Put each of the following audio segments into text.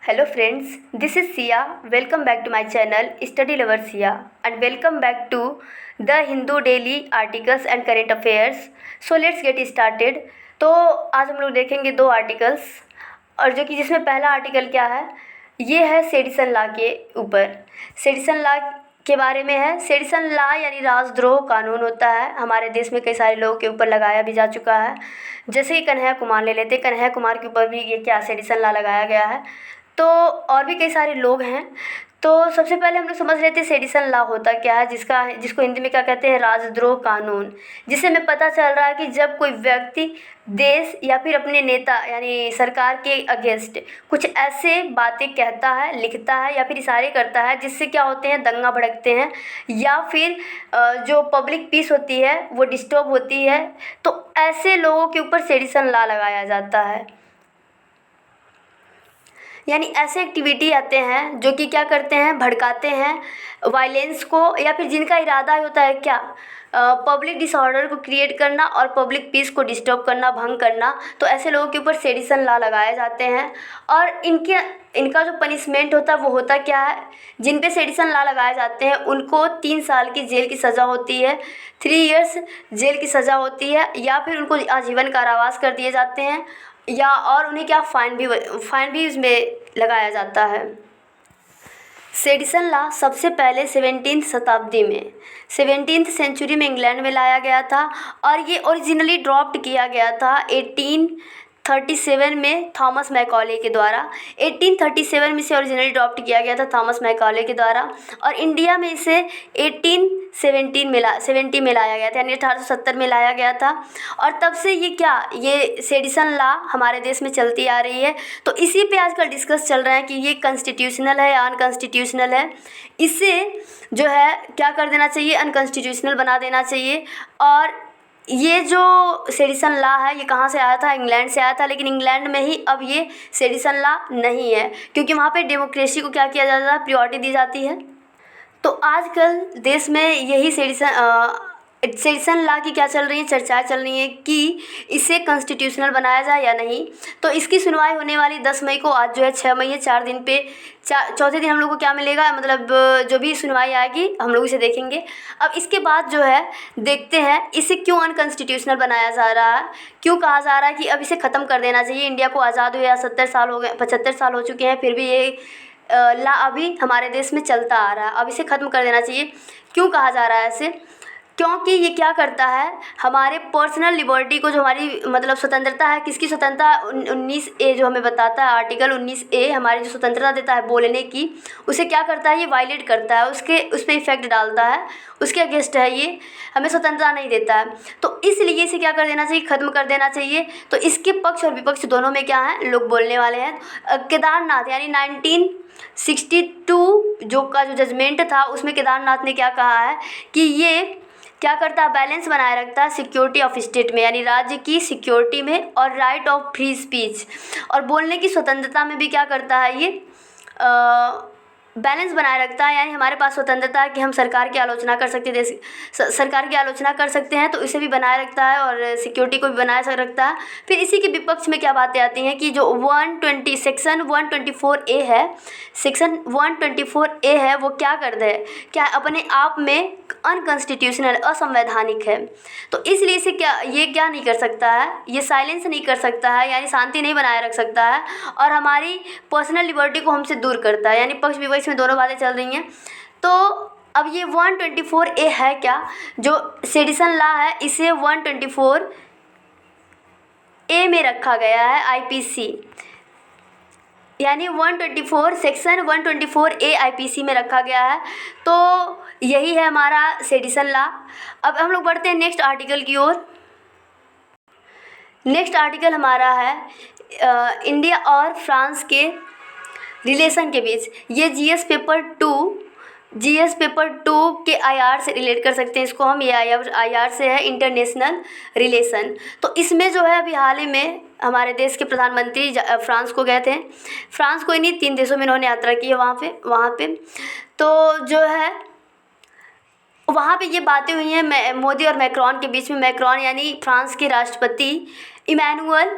Hello friends, this is Sia. Welcome back to my channel Study Lover Sia and welcome back to the Hindu Daily Articles and Current Affairs. So let's get started. तो आज हम लोग देखेंगे दो articles और जो कि जिसमें पहला आर्टिकल क्या है, ये है सेडिशन लॉ के ऊपर। सेडिशन लॉ के बारे में है। सेडिशन लॉ यानी राजद्रोह कानून होता है। हमारे देश में कई सारे लोगों के ऊपर लगाया भी जा चुका है, जैसे कि कन्हैया कुमार ले लेते। कन्हैया कुमार के ऊपर भी ये क्या सेडिशन लॉ लगाया गया है। तो और भी कई सारे लोग हैं। तो सबसे पहले हम लोग समझ लेते हैं सेडिशन लॉ होता क्या है, जिसको हिंदी में क्या कहते हैं, राजद्रोह कानून। जिससे हमें पता चल रहा है कि जब कोई व्यक्ति देश या फिर अपने नेता यानी सरकार के अगेंस्ट कुछ ऐसे बातें कहता है, लिखता है या फिर इशारे करता है जिससे क्या होते हैं, दंगा भड़कते हैं या फिर जो पब्लिक पीस होती है वो डिस्टर्ब होती है, तो ऐसे लोगों के ऊपर सेडिशन लॉ लगाया जाता है। यानी ऐसे एक्टिविटी आते हैं जो कि क्या करते हैं, भड़काते हैं वायलेंस को, या फिर जिनका इरादा होता है क्या, पब्लिक डिसऑर्डर को क्रिएट करना और पब्लिक पीस को डिस्टर्ब करना, भंग करना। तो ऐसे लोगों के ऊपर सेडिशन लॉ लगाए जाते हैं और इनका जो पनिशमेंट होता है वो होता क्या है, जिन पे सेडिशन लॉ लगाए जाते हैं उनको 3 साल की जेल की सज़ा होती है, 3 इयर्स जेल की सज़ा होती है, या फिर उनको आजीवन कारावास कर दिए जाते हैं, या और उन्हें क्या फाइन भी इसमें लगाया जाता है। सेडिशन लॉ सबसे पहले 17वीं शताब्दी में 17th सेंचुरी में इंग्लैंड में लाया गया था और ये ओरिजिनली ड्रॉप्ड किया गया था 1837 में थॉमस मैकॉले के द्वारा। 1837 में इसे ओरिजिनली ड्रॉप्ड किया गया था थॉमस मैकॉले के द्वारा और इंडिया में इसे 1870 में लाया गया था, यानी 1870 में लाया गया था। और तब से ये सेडिशन लॉ हमारे देश में चलती आ रही है। तो इसी पे आजकल डिस्कस चल रहा है कि ये कॉन्स्टिट्यूशनल है या अनकॉन्स्टिट्यूशनल है। इसे जो है क्या कर देना चाहिए, अनकॉन्स्टिट्यूशनल बना देना चाहिए। और ये जो सेडिशन लॉ है ये कहाँ से आया था, इंग्लैंड से आया था, लेकिन इंग्लैंड में ही अब ये सेडिशन लॉ नहीं है क्योंकि वहाँ पे डेमोक्रेसी को क्या किया जाता है, प्रायोरिटी दी जाती है। तो आजकल देश में यही सेडिशन लॉ की क्या चल रही है, चर्चाएं चल रही हैं कि इसे कॉन्स्टिट्यूशनल बनाया जाए या नहीं। तो इसकी सुनवाई होने वाली 10 मई को। आज जो है 6 मई है, 4 दिन पे चौथे दिन हम लोग को क्या मिलेगा, मतलब जो भी सुनवाई आएगी हम लोग इसे देखेंगे। अब इसके बाद जो है देखते हैं इसे क्यों अनकॉन्स्टिट्यूशनल बनाया जा रहा है, क्यों कहा जा रहा है कि अब इसे ख़त्म कर देना चाहिए। इंडिया को आज़ाद हुए 70 साल हो गए, 75 साल हो चुके हैं, फिर भी ये लॉ अभी हमारे देश में चलता आ रहा है। अब इसे ख़त्म कर देना चाहिए। क्यों कहा जा रहा है ऐसे, क्योंकि ये क्या करता है, हमारे पर्सनल लिबर्टी को, जो हमारी मतलब स्वतंत्रता है, किसकी स्वतंत्रता, 19A जो हमें बताता है, आर्टिकल 19A हमारी जो स्वतंत्रता देता है बोलने की, उसे क्या करता है, ये वायलेट करता है, उस पर इफेक्ट डालता है, उसके अगेंस्ट है, ये हमें स्वतंत्रता नहीं देता है। तो इसलिए इसे क्या कर देना चाहिए, ख़त्म कर देना चाहिए। तो इसके पक्ष और विपक्ष दोनों में क्या है, लोग बोलने वाले हैं। केदारनाथ यानी 1962 जो जजमेंट था उसमें केदारनाथ ने क्या कहा है कि ये क्या करता है, बैलेंस बनाए रखता है सिक्योरिटी ऑफ स्टेट में, यानी राज्य की सिक्योरिटी में और राइट ऑफ फ्री स्पीच और बोलने की स्वतंत्रता में भी क्या करता है, ये बैलेंस बनाए रखता है। यानी हमारे पास स्वतंत्रता है कि हम सरकार की आलोचना कर सकते हैं, सरकार की आलोचना कर सकते हैं, तो इसे भी बनाए रखता है और सिक्योरिटी को भी बनाए रखता है। फिर इसी के विपक्ष में क्या बातें आती हैं कि जो सेक्शन 124A है, सेक्शन 124A है, वो क्या कर दे, क्या अपने आप में अनकॉन्स्टिट्यूशनल, असंवैधानिक है। तो इसलिए इसे ये क्या नहीं कर सकता है, ये साइलेंस नहीं कर सकता है, यानी शांति नहीं बनाए रख सकता है और हमारी पर्सनल लिबर्टी को हमसे दूर करता है। यानी पक्ष विपक्ष में दोनों बातें चल रही हैं। तो अब ये 124A है क्या, जो सेडिशन लॉ है, इसे 124A में रखा गया है, IPC यानी 124 सेक्शन 124A IPC में रखा गया है। तो यही है हमारा सेडिशन लॉ। अब हम लोग बढ़ते हैं नेक्स्ट आर्टिकल की ओर। नेक्स्ट आर्टिकल हमारा है इंडिया और फ्रांस के रिलेशन के बीच। ये जीएस पेपर 2 के IR से रिलेट कर सकते हैं इसको हम। ये IR से है, इंटरनेशनल रिलेशन। तो इसमें जो है अभी हाल ही में हमारे देश के प्रधानमंत्री फ्रांस को गए थे। फ्रांस को इन्हीं 3 देशों में इन्होंने यात्रा की है वहाँ पे। तो जो है वहाँ पे ये बातें हुई हैं मोदी और मैक्रॉन के बीच में। मैक्रॉन यानी फ्रांस के राष्ट्रपति इमैनुअल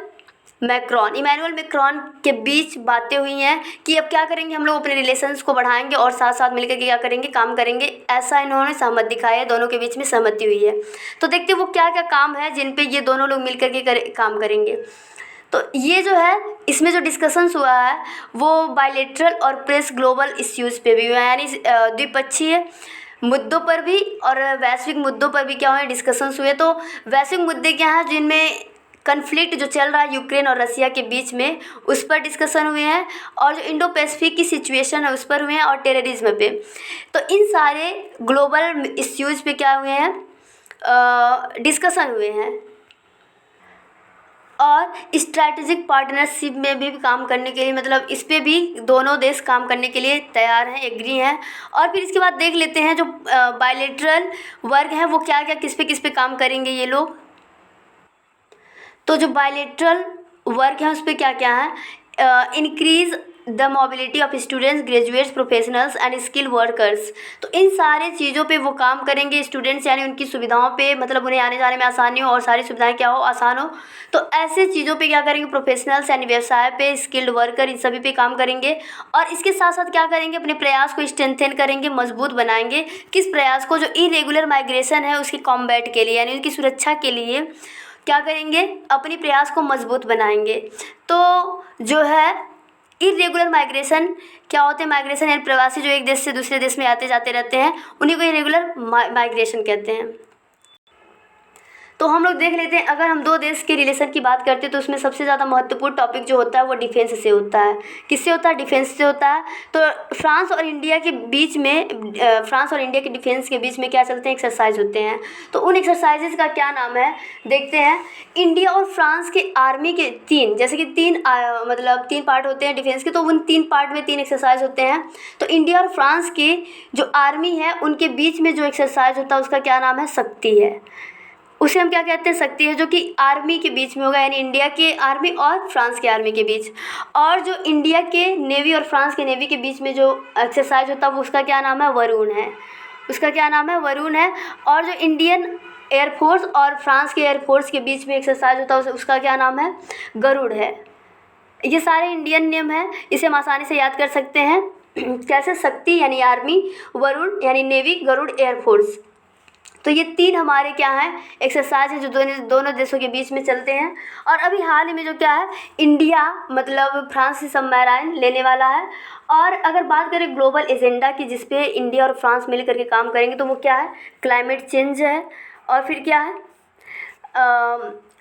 इमैनुअल मैक्रॉन के बीच बातें हुई हैं कि अब क्या करेंगे, हम लोग अपने रिलेशंस को बढ़ाएंगे और साथ साथ मिलकर के क्या करेंगे, काम करेंगे। ऐसा इन्होंने सहमत दिखाया है, दोनों के बीच में सहमति हुई है। तो देखते हैं वो क्या क्या काम है जिन पे ये दोनों लोग मिलकर के काम करेंगे। तो ये जो है, इसमें जो डिस्कशंस हुआ है वो बायलैटरल और प्रेस ग्लोबल इश्यूज़ पे भी हुआ है, यानी द्विपक्षीय मुद्दों पर भी और वैश्विक मुद्दों पर भी क्या हुए, डिस्कशंस हुए। तो वैश्विक मुद्दे क्या हैं, जिनमें कन्फ्लिक्ट जो चल रहा है यूक्रेन और रसिया के बीच में, उस पर डिस्कशन हुए हैं, और जो इंडो पैसिफिक की सिचुएशन है उस पर हुए हैं, और टेररिज्म पे। तो इन सारे ग्लोबल इश्यूज़ पे क्या हुए हैं, डिस्कशन हुए हैं। और स्ट्रैटेजिक पार्टनरशिप में भी काम करने के लिए, मतलब इस पे भी दोनों देश काम करने के लिए तैयार हैं, एग्री हैं। और फिर इसके बाद देख लेते हैं जो बायलैटरल वर्क है वो क्या क्या किस पे काम करेंगे ये लोग। तो जो बायलैटरल वर्क है उस पर क्या क्या है, increase the mobility of students, graduates, professionals and skill workers. तो इन सारे चीज़ों पे वो काम करेंगे, स्टूडेंट्स यानी उनकी सुविधाओं पे, मतलब उन्हें आने जाने में आसानी हो और सारी सुविधाएं क्या हो, आसान हो। तो ऐसे चीज़ों पे क्या करेंगे, प्रोफेशनल्स यानी व्यवसाय पे, स्किल्ड वर्कर, इन सभी पे काम करेंगे। और इसके साथ साथ क्या करेंगे, अपने प्रयास को स्ट्रेंथन करेंगे, मजबूत बनाएंगे। किस प्रयास को, जो इरेगुलर माइग्रेशन है उसके कॉम्बैट के लिए, यानी उनकी सुरक्षा के लिए क्या करेंगे, अपनी प्रयास को मजबूत बनाएंगे। तो जो है इरेगुलर माइग्रेशन क्या होते हैं, माइग्रेशन यानी प्रवासी जो एक देश से दूसरे देश में आते जाते रहते हैं, उन्हीं को इरेगुलर माइग्रेशन कहते हैं। तो हम लोग देख लेते हैं, अगर हम दो देश के रिलेशन की बात करते हैं तो उसमें सबसे ज़्यादा महत्वपूर्ण टॉपिक जो होता है वो डिफेंस से होता है। किससे होता है, डिफेंस से होता है। तो फ्रांस और इंडिया के बीच में, फ्रांस और इंडिया के डिफेंस के बीच में क्या चलते हैं, एक्सरसाइज होते हैं। तो उन एक्सरसाइजेज का क्या नाम है, देखते हैं। इंडिया और फ्रांस के आर्मी के तीन, जैसे कि मतलब तीन पार्ट होते हैं डिफेंस के, तो उन तीन पार्ट में तीन एक्सरसाइज होते हैं। तो इंडिया और फ्रांस के जो आर्मी है उनके बीच में जो एक्सरसाइज होता है उसका क्या नाम है, शक्ति है। उसे हम क्या कहते हैं, शक्ति है, जो कि आर्मी के बीच में होगा, यानी इंडिया के आर्मी और फ्रांस के आर्मी के बीच। और जो इंडिया के नेवी और फ्रांस के नेवी के बीच में जो एक्सरसाइज होता है वो उसका क्या नाम है, वरुण है। उसका क्या नाम है, वरुण है। और जो इंडियन एयरफोर्स और फ्रांस के एयरफोर्स के बीच में एक्सरसाइज होता है उसका क्या नाम है, गरुड़ है। ये सारे इंडियन नेम हैं, इसे हम आसानी से याद कर सकते हैं। कैसे, शक्ति यानी आर्मी, वरुण यानी नेवी, गरुड़ एयरफोर्स। तो ये तीन हमारे क्या हैं, एक्सरसाइज है जो दोनों देशों के बीच में चलते हैं। और अभी हाल ही में जो क्या है, इंडिया मतलब फ्रांस से सबमरीन लेने वाला है। और अगर बात करें ग्लोबल एजेंडा की जिस पे इंडिया और फ्रांस मिल करके काम करेंगे, तो वो क्या है, क्लाइमेट चेंज है। और फिर क्या है,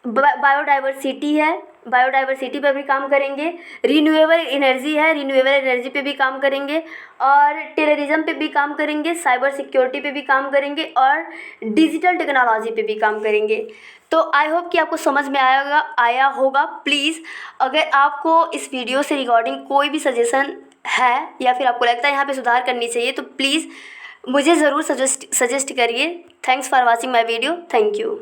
बायोडाइवर्सिटी है, बायोडाइवर्सिटी पे भी काम करेंगे। रिन्यूएबल एनर्जी है, रिन्यूएबल एनर्जी पे भी काम करेंगे। और टेररिज्म पे भी काम करेंगे, साइबर सिक्योरिटी पे भी काम करेंगे, और डिजिटल टेक्नोलॉजी पे भी काम करेंगे। तो आई होप कि आपको समझ में आया होगा। प्लीज़ अगर आपको इस वीडियो से रिगार्डिंग कोई भी सजेशन है या फिर आपको लगता है यहाँ पे सुधार करनी चाहिए, तो प्लीज़ मुझे ज़रूर सजेस्ट करिए। Thanks for watching my video. Thank you.